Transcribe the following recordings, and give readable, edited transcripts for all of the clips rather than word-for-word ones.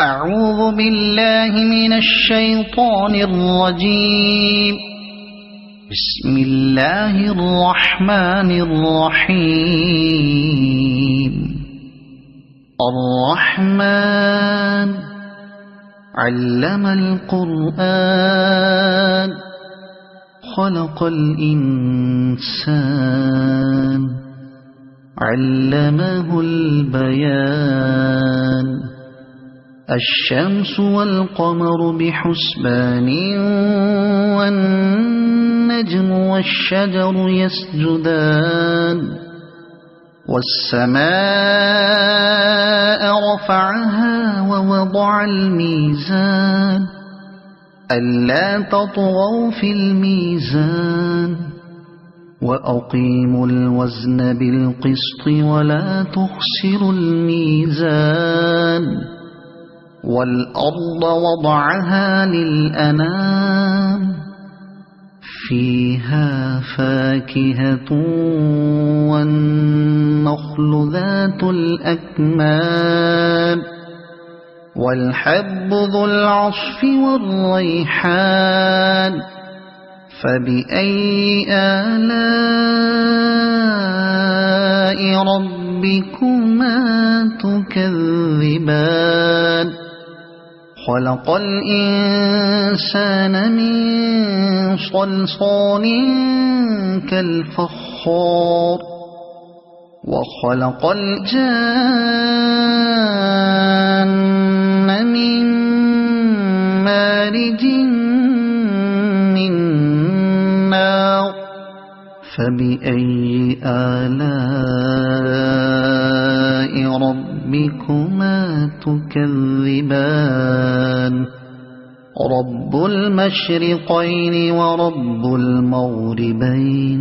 أعوذ بالله من الشيطان الرجيم. بسم الله الرحمن الرحيم. الرحمن علم القرآن خلق الإنسان علمه البيان. الشمس والقمر بحسبان والنجم والشجر يسجدان. والسماء رفعها ووضع الميزان ألا تطغوا في الميزان وأقيموا الوزن بالقسط ولا تخسروا الميزان. والأرض وضعها للأنام فيها فاكهة والنخل ذات الأكمام والحب ذو العصف والريحان. فبأي آلاء ربكما تكذبان. خلق الإنسان من صلصال كالفخار وخلق الجان من مارج من نار. فبأي آلاء ربكما تكذبان. رب المشرقين ورب المغربين.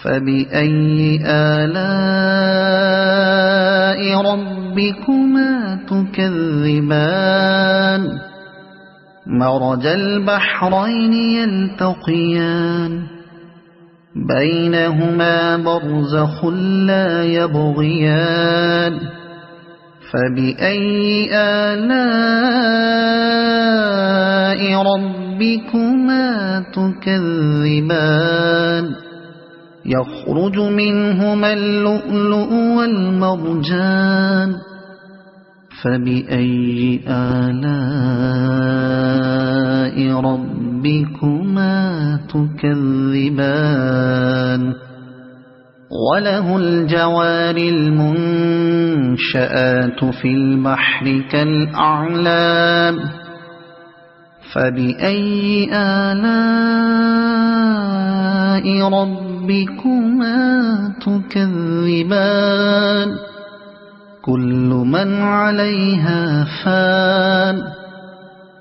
فبأي آلاء ربكما تكذبان. مرج البحرين يلتقيان بينهما برزخ لا يبغيان. فبأي آلاء ربكما تكذبان. يخرج منهما اللؤلؤ والمرجان. فبأي آلاء ربكما تكذبان. وله الجوار المنشآت في البحر كالأعلام. فبأي آلاء ربكما تكذبان. كل من عليها فان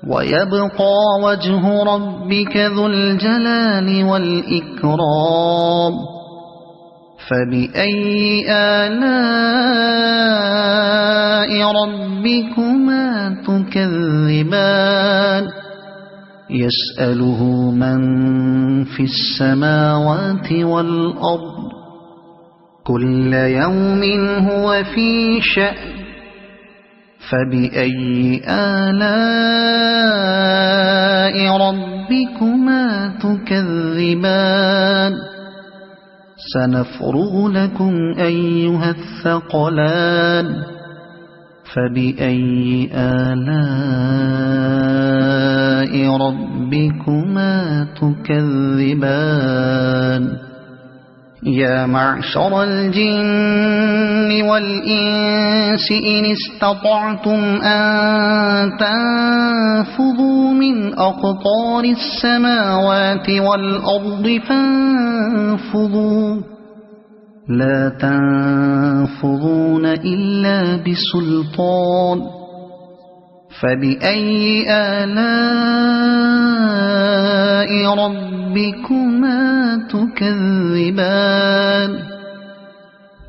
ويبقى وجه ربك ذو الجلال والإكرام. فبأي آلاء ربكما تكذبان. يسأله من في السماوات والأرض كل يوم هو في شأن. فبأي آلاء ربكما تكذبان. سنفرغ لكم أيها الثقلان. فبأي آلاء ربكما تكذبان. يا معشر الجن والإنس إن استطعتم أن تنفذوا من أقطار السماوات والأرض فانفذوا لا تنفذون إلا بسلطان. فبأي آلاء ربكما تكذبان.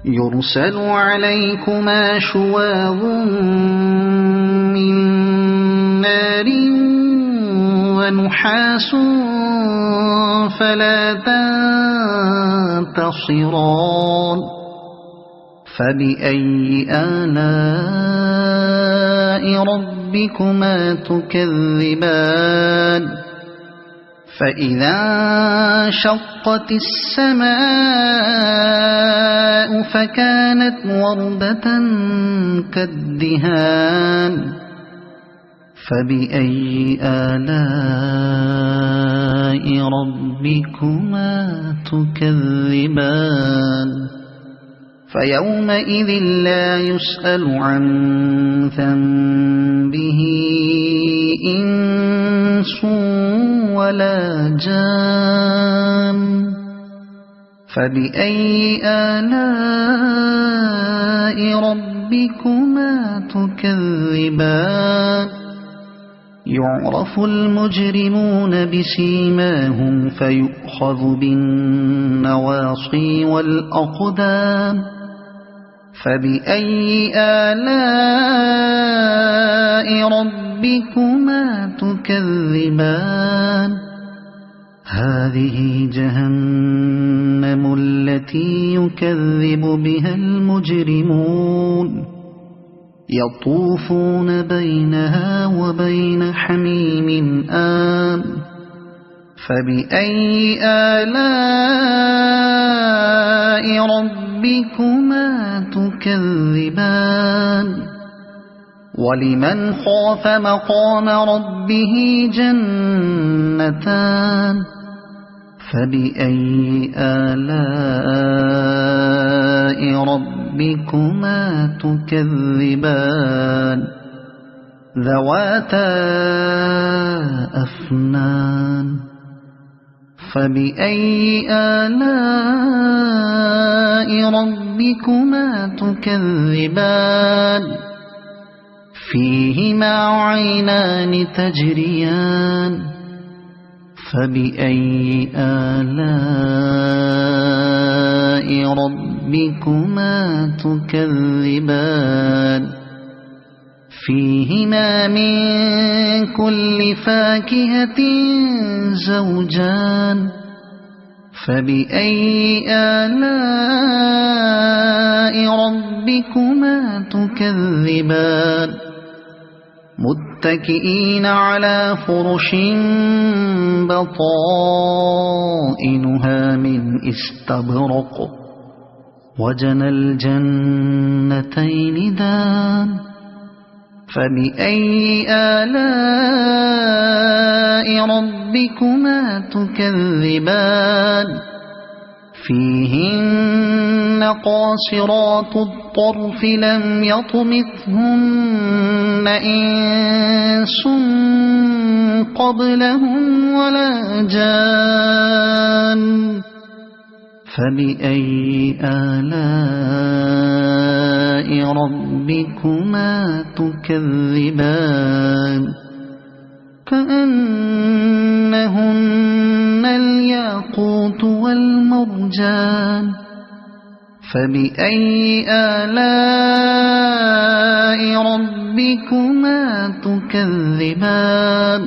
يرسل عليكما شواظ من نار ونحاس فلا تنتصران. فبأي آلاء ربكما تكذبان فإذا انشقت السماء فكانت وردة كالدهان فبأي آلاء ربكما تكذبان فيومئذ لا يسأل عن ذنبه إنس ولا جان فبأي آلاء ربكما تكذبان يعرف المجرمون بسيماهم فيؤخذ بالنواصي والأقدام فبأي آلاء ربكما تكذبان هذه جهنم التي يكذب بها المجرمون يطوفون بينها وبين حميم آن فبأي آلاء ربكما تكذبان ولمن خاف مقام ربه جنتان فبأي آلاء ربكما تكذبان ذواتا أفنان فبأي آلاء ربكما تكذبان فيهما عينان تجريان فبأي آلاء ربكما تكذبان فيهما من كل فاكهة زوجان فبأي آلاء ربكما تكذبان متكئين على فرش بطائنها من استبرق وجنى الجنتين دان فبأي آلاء ربكما تكذبان فيهن قاصرات الطرف لم يطمثهن إنس قبلهم ولا جان فبأي آلاء ربكما تكذبان كأنهن الياقوت والمرجان فبأي آلاء ربكما تكذبان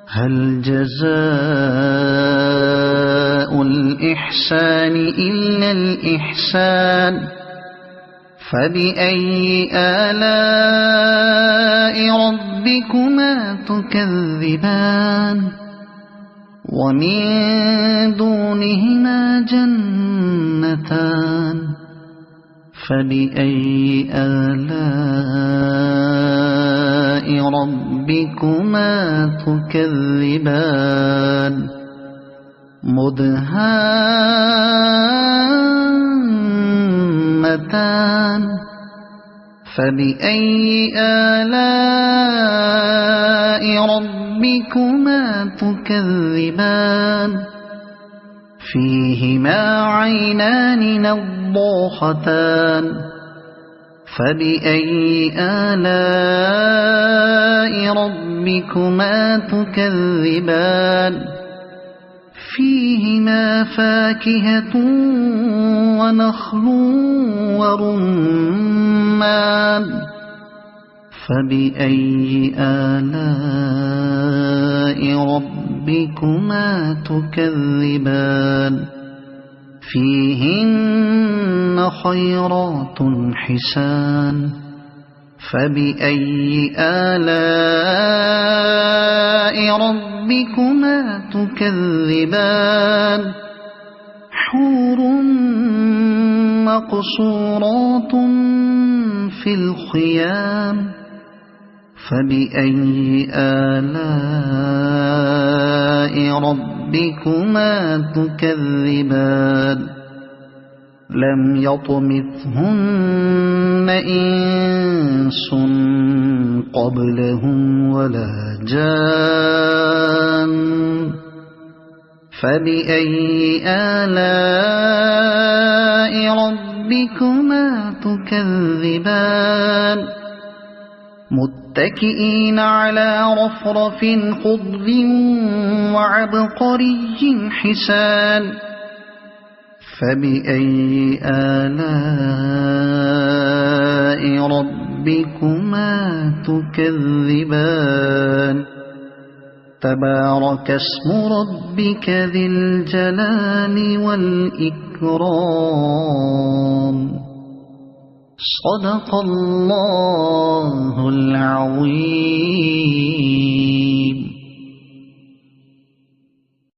هل جزاء الإحسان إلا الإحسان فبأي آلاء ربكما تكذبان ومن دونهما جنتان فبأي آلاء ربكما تكذبان مدهامتان فبأي آلاء ربكما تكذبان فيهما عينان نضاختان فبأي آلاء ربكما تكذبان فيهما فاكهة ونخل ورمان فبأي آلاء ربكما تكذبان فيهن خيرات حسان فبأي آلاء ربكما تكذبان حور مقصورات في الخيام فبأي آلاء ربكما تكذبان لم يطمثهن إنس قبلهم ولا جان فبأي آلاء ربكما تكذبان متكئين على رفرف خضر وعبقري حسان فبأي آلاء ربكما تكذبان تبارك اسم ربك ذي الجلال والإكرام صدق الله العظيم.